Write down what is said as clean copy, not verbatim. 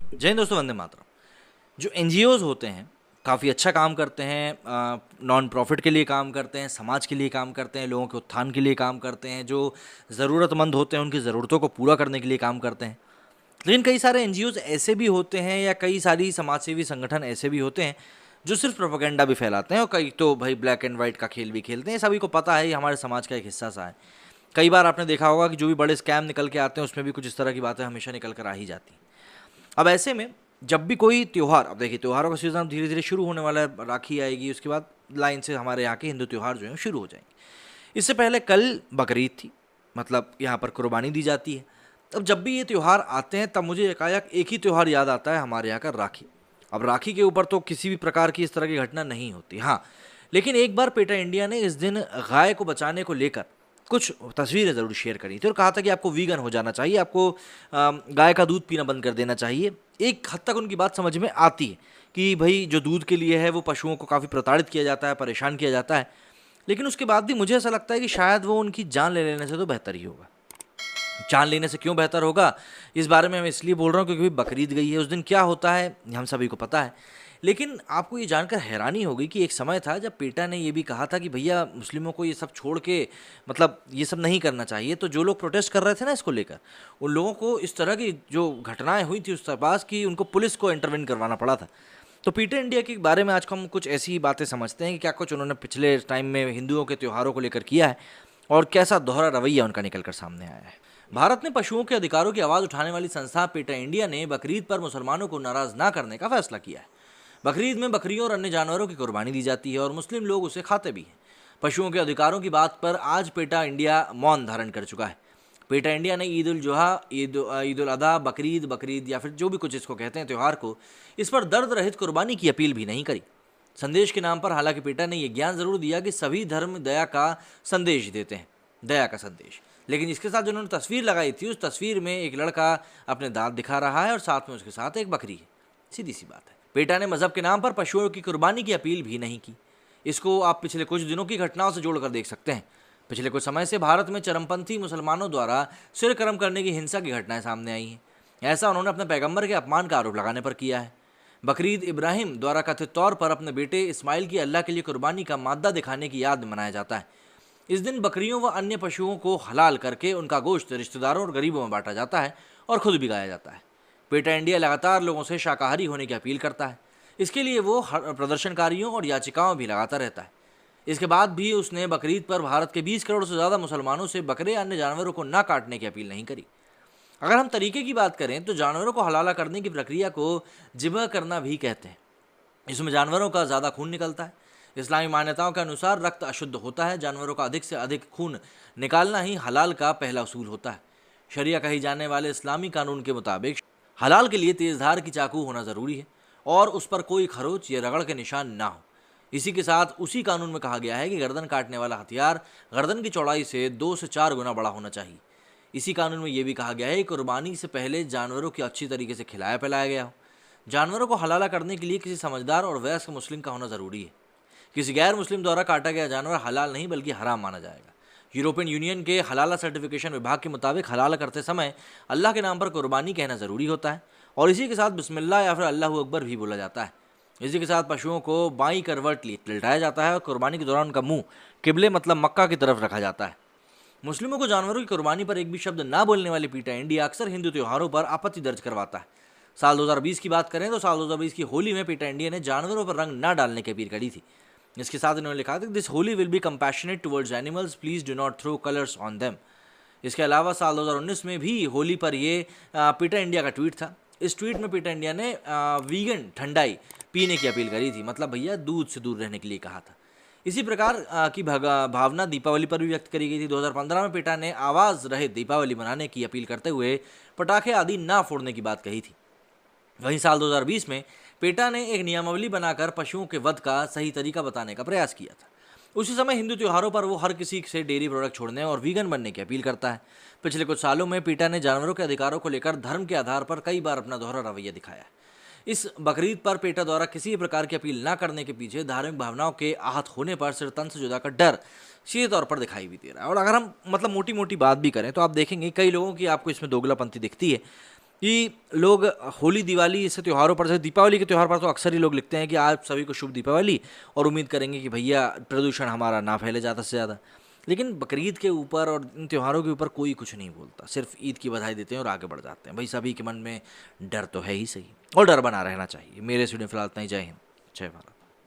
जय हिंद दोस्तों, वंदे मातरम। जो एनजीओज़ होते हैं काफ़ी अच्छा काम करते हैं, नॉन प्रॉफिट के लिए काम करते हैं, समाज के लिए काम करते हैं, लोगों के उत्थान के लिए काम करते हैं, जो ज़रूरतमंद होते हैं उनकी ज़रूरतों को पूरा करने के लिए काम करते हैं। लेकिन कई सारे एनजीओज़ ऐसे भी होते हैं या कई सारी समाजसेवी संगठन ऐसे भी होते हैं जो सिर्फ प्रोपेगेंडा भी फैलाते हैं, और कई तो भाई ब्लैक एंड वाइट का खेल भी खेलते हैं। सभी को पता है ये हमारे समाज का एक हिस्सा सा है। कई बार आपने देखा होगा कि जो भी बड़े स्कैम निकल के आते हैं उसमें भी कुछ इस तरह की बातें हमेशा निकल कर आ ही जाती हैं। अब ऐसे में जब भी कोई त्यौहार, अब देखिए त्योहारों का सीज़न धीरे धीरे शुरू होने वाला है, राखी आएगी, उसके बाद लाइन से हमारे यहाँ के हिंदू त्यौहार जो हैं शुरू हो जाएंगे। इससे पहले कल बकरीद थी, मतलब यहाँ पर कुर्बानी दी जाती है। अब जब भी ये त्यौहार आते हैं तब मुझे एकाएक एक ही त्यौहार याद आता है, हमारे यहाँ का राखी। अब राखी के ऊपर तो किसी भी प्रकार की इस तरह की घटना नहीं होती, हाँ, लेकिन एक बार पेटा इंडिया ने इस दिन गाय को बचाने को लेकर कुछ तस्वीरें ज़रूर शेयर करी थी और कहा था कि आपको वीगन हो जाना चाहिए, आपको गाय का दूध पीना बंद कर देना चाहिए। एक हद तक उनकी बात समझ में आती है कि भाई जो दूध के लिए है वो पशुओं को काफ़ी प्रताड़ित किया जाता है, परेशान किया जाता है। लेकिन उसके बाद भी मुझे ऐसा लगता है कि शायद वो उनकी जान ले लेने से तो बेहतर ही होगा। जान लेने से क्यों बेहतर होगा, इस बारे में मैं इसलिए बोल रहा हूँ क्योंकि बकरीद गई है। उस दिन क्या होता है हम सभी को पता है। लेकिन आपको ये जानकर हैरानी होगी कि एक समय था जब पेटा ने ये भी कहा था कि भैया मुस्लिमों को ये सब छोड़ के, मतलब ये सब नहीं करना चाहिए। तो जो लोग प्रोटेस्ट कर रहे थे ना इसको लेकर, उन लोगों को इस तरह की जो घटनाएं हुई थी उस पास की उनको पुलिस को इंटरवेन करवाना पड़ा था। तो पीटर इंडिया के बारे में आज हम कुछ ऐसी ही बातें समझते हैं कि क्या कुछ उन्होंने पिछले टाइम में हिंदुओं के त्योहारों को लेकर किया है और कैसा दोहरा रवैया उनका निकल कर सामने आया है। भारत में पशुओं के अधिकारों की आवाज़ उठाने वाली संस्था पेटा इंडिया ने बकरीद पर मुसलमानों को नाराज ना करने का फैसला किया है। बकरीद में बकरियों और अन्य जानवरों की कुर्बानी दी जाती है और मुस्लिम लोग उसे खाते भी हैं। पशुओं के अधिकारों की बात पर आज पेटा इंडिया मौन धारण कर चुका है। पेटा इंडिया ने ईद उल जुहा, ईद उल अदा, बकरीद या फिर जो भी कुछ इसको कहते हैं त्यौहार को, इस पर दर्द रहित कुर्बानी की अपील भी नहीं करी। संदेश के नाम पर हालांकि पेटा ने यह ज्ञान जरूर दिया कि सभी धर्म दया का संदेश देते हैं, दया का संदेश। लेकिन इसके साथ जो उन्होंने तस्वीर लगाई थी उस तस्वीर में एक लड़का अपने दांत दिखा रहा है और साथ में उसके साथ एक बकरी है। सीधी सी बात है। पेटा ने मजहब के नाम पर पशुओं की कुर्बानी की अपील भी नहीं की। इसको आप पिछले कुछ दिनों की घटनाओं से जोड़कर देख सकते हैं। पिछले कुछ समय से भारत में चरमपंथी मुसलमानों द्वारा सिर कर्म करने की हिंसा की घटनाएं सामने आई हैं। ऐसा उन्होंने अपने पैगंबर के अपमान का आरोप लगाने पर किया है। बकरीद इब्राहिम द्वारा कथित तौर पर अपने बेटे इस्माइल की अल्लाह के लिए कुर्बानी का मादा दिखाने की याद में मनाया जाता है। इस दिन बकरियों व अन्य पशुओं को हलाल करके उनका गोश्त रिश्तेदारों और गरीबों में बांटा जाता है और खुद भी खाया जाता है। पेटा इंडिया लगातार लोगों से शाकाहारी होने की अपील करता है। इसके लिए वो प्रदर्शनकारियों और याचिकाओं भी लगाता रहता है। इसके बाद भी उसने बकरीद पर भारत के 20 करोड़ से ज़्यादा मुसलमानों से बकरे अन्य जानवरों को ना काटने की अपील नहीं करी। अगर हम तरीके की बात करें तो जानवरों को हलाला करने की प्रक्रिया को जिबह करना भी कहते हैं। इसमें जानवरों का ज़्यादा खून निकलता है। इस्लामी मान्यताओं के अनुसार रक्त अशुद्ध होता है। जानवरों का अधिक से अधिक खून निकालना ही हलाल का पहला उसूल होता है। शरिया कही जाने वाले इस्लामी कानून के मुताबिक हलाल के लिए तेज़ धार की चाकू होना ज़रूरी है और उस पर कोई खरोच या रगड़ के निशान ना हो। इसी के साथ उसी कानून में कहा गया है कि गर्दन काटने वाला हथियार गर्दन की चौड़ाई से 2 से 4 गुना बड़ा होना चाहिए। इसी कानून में यह भी कहा गया है कि कुर्बानी से पहले जानवरों की अच्छी तरीके से खिलाया पिलाया गया हो। जानवरों को हलाला करने के लिए किसी समझदार और वयस्क मुस्लिम का होना ज़रूरी है। किसी गैर मुस्लिम द्वारा काटा गया जानवर हलाल नहीं बल्कि हराम माना जाएगा। यूरोपियन यूनियन के हलाला सर्टिफिकेशन विभाग के मुताबिक हलाला करते समय अल्लाह के नाम पर कुर्बानी कहना ज़रूरी होता है और इसी के साथ बिस्मिल्लाह या फिर अल्लाह अकबर भी बोला जाता है। इसी के साथ पशुओं को बाईं करवट लिटाया जाता है और कुर्बानी के दौरान उनका मुंह किबले मतलब मक्का की तरफ रखा जाता है। मुस्लिमों को जानवरों की कुर्बानी पर एक भी शब्द ना बोलने वाली पीटा इंडिया अक्सर हिंदू त्योहारों पर आपत्ति दर्ज करवाता है। साल 2020 की बात करें तो साल 2020 की होली में पीटा इंडिया ने जानवरों पर रंग ना डालने की अपील करी थी। इसके साथ इन्होंने लिखा था this Holi will be compassionate towards animals, please do not throw colours on them. इसके अलावा साल 2019 में भी होली पर ये पीटा इंडिया का ट्वीट था। इस ट्वीट में पीटा इंडिया ने वीगन ठंडाई पीने की अपील करी थी, मतलब भैया दूध से दूर रहने के लिए कहा था। इसी प्रकार की भावना दीपावली पर भी व्यक्त करी गई थी। 2015 में पीटा ने आवाज़ रहित दीपावली मनाने की अपील करते हुए पटाखे आदि ना फोड़ने की बात कही थी। वहीं साल 2020 में पेटा ने एक नियमावली बनाकर पशुओं के वध का सही तरीका बताने का प्रयास किया था। उसी समय हिंदू त्योहारों पर वो हर किसी से डेयरी प्रोडक्ट छोड़ने और वीगन बनने की अपील करता है। पिछले कुछ सालों में पेटा ने जानवरों के अधिकारों को लेकर धर्म के आधार पर कई बार अपना दोहरा रवैया दिखाया है। इस बकरीद पर पेटा द्वारा किसी भी प्रकार की अपील न करने के पीछे धार्मिक भावनाओं के आहत होने पर सिर तन से जुदा का डर सीधे तौर पर दिखाई भी दे रहा है। और अगर हम मतलब मोटी मोटी बात भी करें तो आप देखेंगे कई लोगों की आपको इसमें दोगलापंथी दिखती है। कि लोग होली दिवाली ऐसे त्योहारों पर, जैसे दीपावली के त्यौहार पर तो अक्सर ही लोग लिखते हैं कि आप सभी को शुभ दीपावली, और उम्मीद करेंगे कि भैया प्रदूषण हमारा ना फैले ज़्यादा से ज़्यादा। लेकिन बकरीद के ऊपर और इन त्योहारों के ऊपर कोई कुछ नहीं बोलता, सिर्फ ईद की बधाई देते हैं और आगे बढ़ जाते हैं। भाई सभी के मन में डर तो है ही सही, और डर बना रहना चाहिए। मेरे स्टूडेंट फिलहाल इतना ही। जय हिंद, जय भारत।